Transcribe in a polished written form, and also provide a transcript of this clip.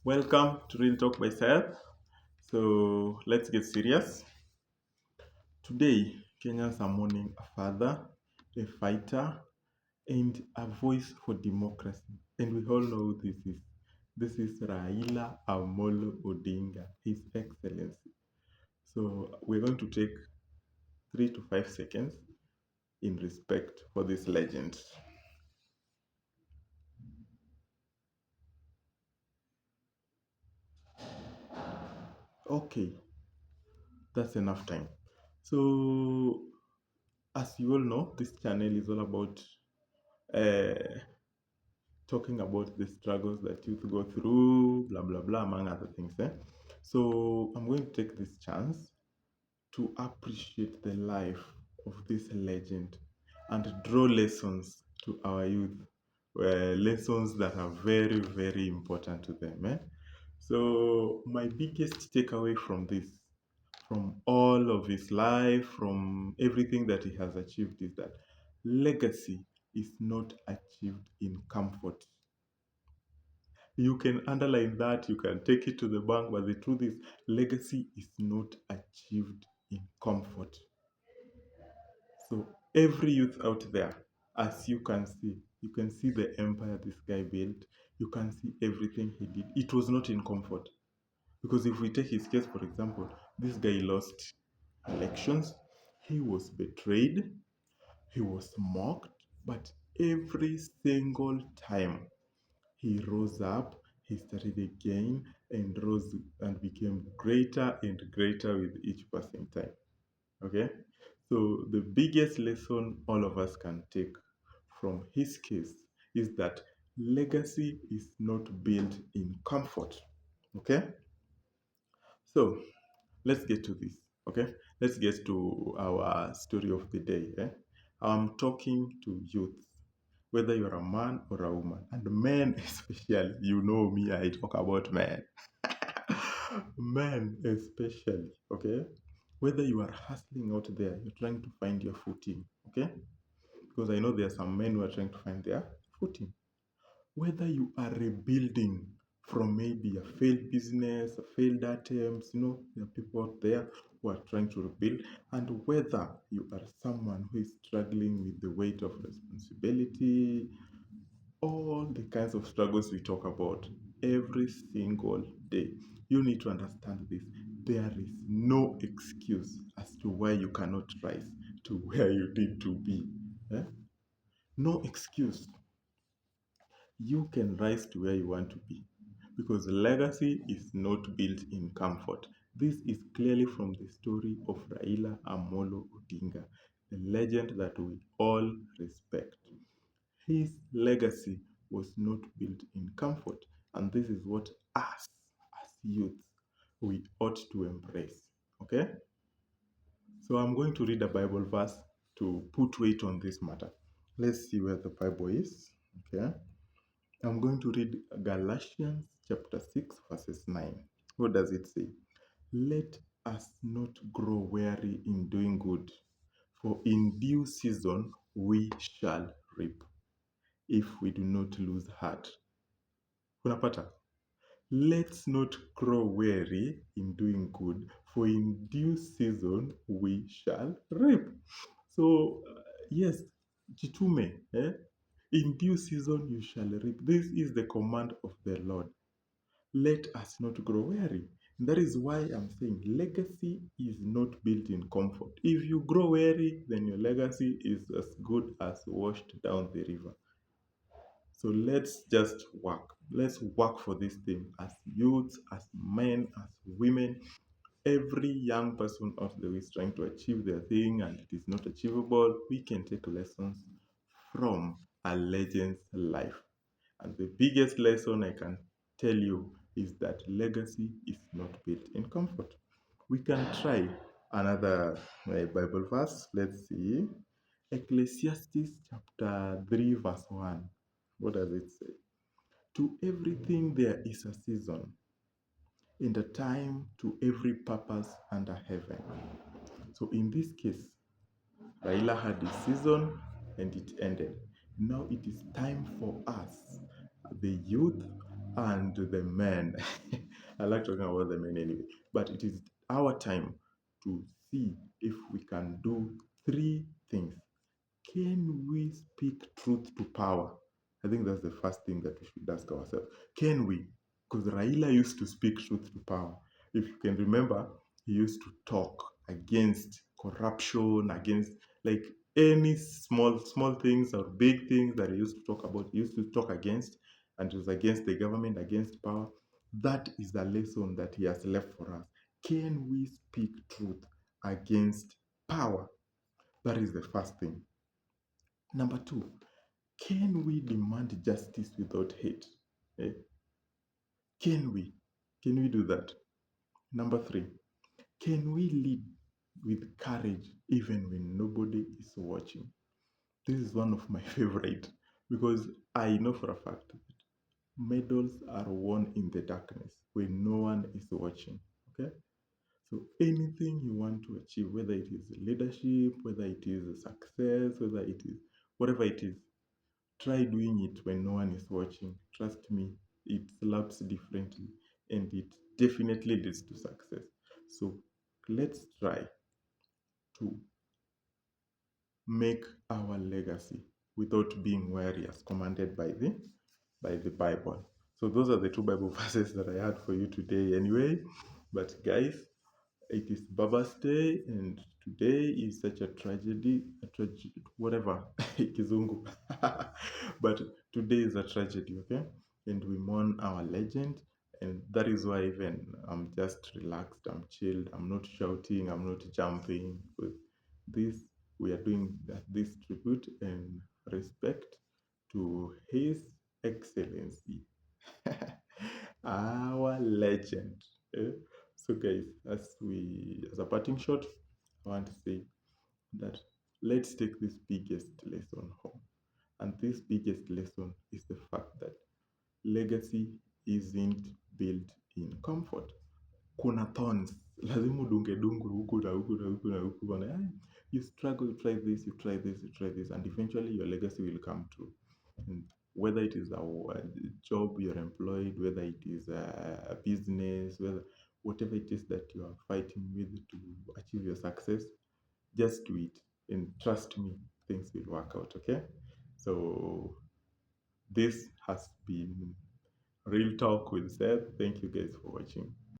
Welcome to Real Talk by Seth. So let's get serious. Today, Kenyans are mourning a father, a fighter, and a voice for democracy. And we all know who this is. This is Raila Amollo Odinga, His Excellency. So we're going to take 3 to 5 seconds in respect for this legend. Okay, that's enough time. So, as you all know, this channel is all about uh, talking about the struggles that youth go through, blah blah blah, among other things. So I'm going to take this chance to appreciate the life of this legend and draw lessons to our youth, lessons that are very very important to them. So my biggest takeaway from this, from all of his life, from everything that he has achieved, is that legacy is not achieved in comfort. You can underline that, you can take it to the bank, but the truth is, legacy is not achieved in comfort. So, every youth out there, as you can see the empire this guy built, you can see everything he did. It was not in comfort. Because if we take his case, for example, this guy lost elections, he was betrayed, he was mocked, but every single time he rose up, he started again, and rose and became greater and greater with each passing time. Okay? So, the biggest lesson all of us can take from his case is that legacy is not built in comfort. Okay? So, let's get to this. Okay? Let's get to our story of the day. I'm talking to youth, whether you're a man or a woman, and men especially. You know me, I talk about men. Men especially, okay? Whether you are hustling out there, you're trying to find your footing, okay? Because I know there are some men who are trying to find their footing. Whether you are rebuilding from maybe a failed business, a failed attempts, there are people out there who are trying to rebuild, and whether you are someone who is struggling with the weight of responsibility, all the kinds of struggles we talk about every single day. You need to understand this. There is no excuse as to why you cannot rise to where you need to be. Eh? No excuse. You can rise to where you want to be because legacy is not built in comfort. This is clearly from the story of Raila Amollo Odinga, the legend that we all respect. His legacy was not built in comfort, and this is what us as youth we ought to embrace. Okay? So I'm going to read a Bible verse to put weight on this matter. Let's see where the Bible is. Okay? I'm going to read Galatians chapter 6, verses 9. What does it say? Let us not grow weary in doing good, for in due season we shall reap, if we do not lose heart. Unapata? Let's not grow weary in doing good, for in due season we shall reap. So, yes, jitume, in due season you shall reap. This is the command of the Lord. Let us not grow weary. That is why I'm saying legacy is not built in comfort. If you grow weary, then your legacy is as good as washed down the river. So let's just work. Let's work for this thing as youths, as men, as women. Every young person out there is trying to achieve their thing and it is not achievable. We can take lessons from a legend's life. And the biggest lesson I can tell you is that legacy is not built in comfort. We can try another Bible verse. Let's see. Ecclesiastes chapter 3, verse 1. What does it say? To everything there is a season, and a time to every purpose under heaven. So in this case, Raila had his season and it ended. Now it is time for us, the youth, and the men. I like talking about the men anyway, but it is our time to see if we can do three things. Can we speak truth to power? I think that's the first thing that we should ask ourselves. Can we? Because Raila used to speak truth to power. If you can remember, he used to talk against corruption, against like any small things or big things that he used to talk about. He used to talk against, and it was against the government, against power. That is the lesson that he has left for us. Can we speak truth against power? That is the first thing. Number two, can we demand justice without hate? Eh? Can we? Can we do that? Number three, can we lead with courage even when nobody is watching? This is one of my favorite because I know for a fact that medals are won in the darkness when no one is watching. Okay? So anything you want to achieve, whether it is leadership, whether it is success, whether it is whatever it is, try doing it when no one is watching. Trust me, it slaps differently and it definitely leads to success. So let's try to make our legacy without being wary as commanded by the Bible. So those are the two Bible verses that I had for you today anyway. But guys, it is Baba's Day, and today is such a tragedy, whatever, Kizungu. But today is a tragedy, okay? And we mourn our legend, and that is why even I'm just relaxed, I'm chilled, I'm not shouting, I'm not jumping. With this, we are doing this tribute and respect to His Excellency, our legend. eh? So, guys, as a parting shot, I want to say that let's take this biggest lesson home. And this biggest lesson is the fact that legacy isn't built in comfort. Kuna thorns, lazima udunge dungu huku na huku na huku na huku. You struggle, you try this, you try this, you try this, and eventually your legacy will come true. And whether it is a job you're employed, whether it is a business, whatever it is that you are fighting with to achieve your success, just do it and trust me, things will work out. Okay, so this has been Real Talk with Seth. Thank you guys for watching.